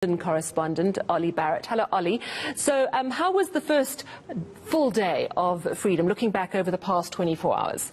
Correspondent Ollie Barrett. Hello, Ollie. So how was the first full day of freedom, looking back over the past 24 hours?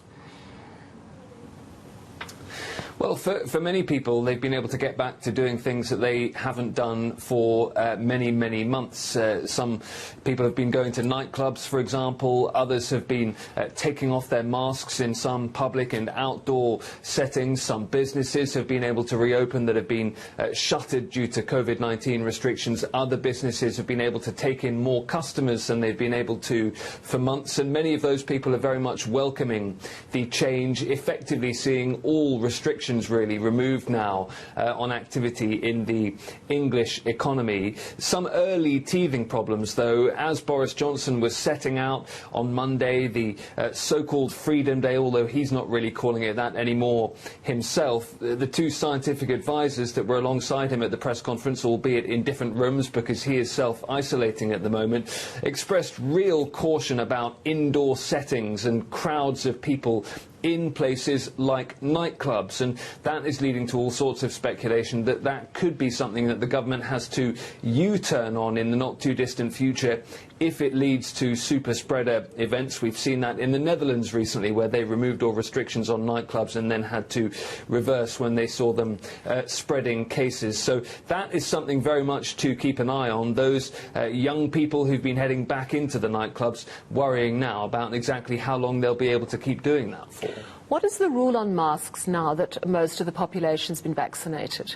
Well, for many people, they've been able to get back to doing things that they haven't done for many months. Some people have been going to nightclubs, for example. Others have been taking off their masks in some public and outdoor settings. Some businesses have been able to reopen that have been shuttered due to Covid-19 restrictions. Other businesses have been able to take in more customers than they've been able to for months. And many of those people are very much welcoming the change, effectively seeing all restrictions really removed now on activity in the English economy. Some early teething problems, though, as Boris Johnson was setting out on Monday, the so-called Freedom Day, although he's not really calling it that anymore himself. The two scientific advisors that were alongside him at the press conference, albeit in different rooms because he is self-isolating at the moment, expressed real caution about indoor settings and crowds of people in places like nightclubs, and that is leading to all sorts of speculation that that could be something that the government has to U-turn on in the not too distant future if it leads to super spreader events. We've seen that in the Netherlands recently, where they removed all restrictions on nightclubs and then had to reverse when they saw them spreading cases. So that is something very much to keep an eye on. Those young people who've been heading back into the nightclubs worrying now about exactly how long they'll be able to keep doing that for. What is the rule on masks now that most of the population's been vaccinated?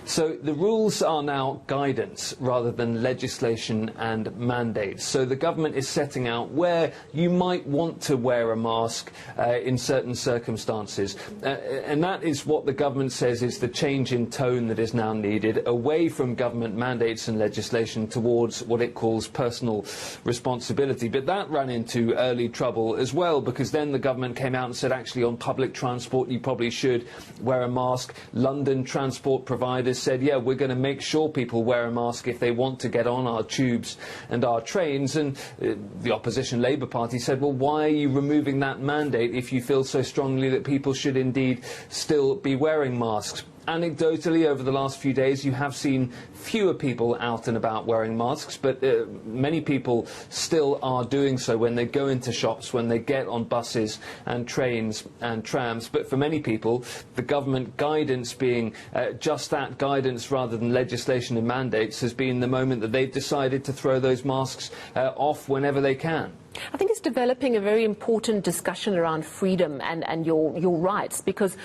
So the rules are now guidance rather than legislation and mandates. So the government is setting out where you might want to wear a mask in certain circumstances. And that is what the government says is the change in tone that is now needed, away from government mandates and legislation towards what it calls personal responsibility. But that ran into early trouble as well, because then the government came out and said, actually, on public transport you probably should wear a mask. London transport providers said, yeah, we're going to make sure people wear a mask if they want to get on our tubes and our trains. And the opposition Labour Party said, well, why are you removing that mandate if you feel so strongly that people should indeed still be wearing masks? Anecdotally, over the last few days, you have seen fewer people out and about wearing masks, but many people still are doing so when they go into shops, when they get on buses and trains and trams. But for many people, the government guidance being just that, guidance rather than legislation and mandates, has been the moment that they've decided to throw those masks off whenever they can. I think it's developing a very important discussion around freedom and your rights, because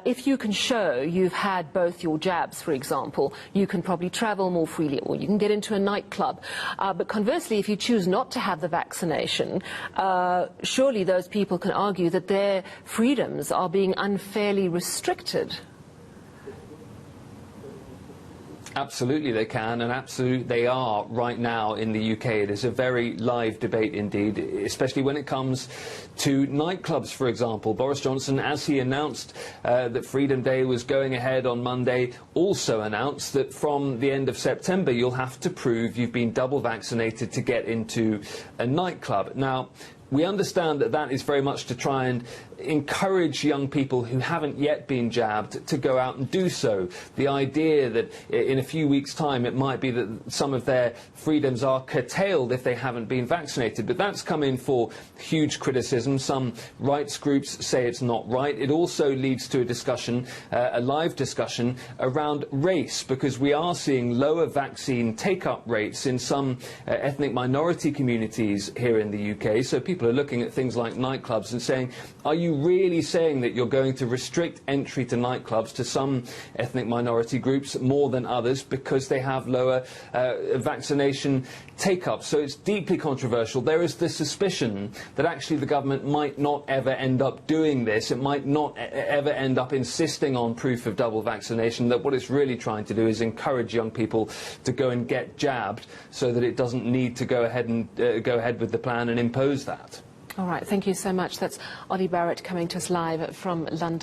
if you can show you've had both your jabs, for example, you can probably travel more freely, or you can get into a nightclub. But conversely, if you choose not to have the vaccination, surely those people can argue that their freedoms are being unfairly restricted. Absolutely they can, and absolutely they are right now in the UK. It is a very live debate indeed, especially when it comes to nightclubs, for example. Boris Johnson, as he announced that Freedom Day was going ahead on Monday, also announced that from the end of September you'll have to prove you've been double vaccinated to get into a nightclub. Now, we understand that that is very much to try and encourage young people who haven't yet been jabbed to go out and do so. The idea that in a few weeks' time it might be that some of their freedoms are curtailed if they haven't been vaccinated. But that's come in for huge criticism. Some rights groups say it's not right. It also leads to a discussion, a live discussion around race, because we are seeing lower vaccine take-up rates in some ethnic minority communities here in the UK. So people are looking at things like nightclubs and saying, are you really saying that you're going to restrict entry to nightclubs to some ethnic minority groups more than others because they have lower vaccination take-up? So it's deeply controversial. There is the suspicion that actually the government might not ever end up doing this. It might not ever end up insisting on proof of double vaccination, that what it's really trying to do is encourage young people to go and get jabbed so that it doesn't need to go ahead with the plan and impose that. All right, thank you so much. That's Ollie Barrett coming to us live from London.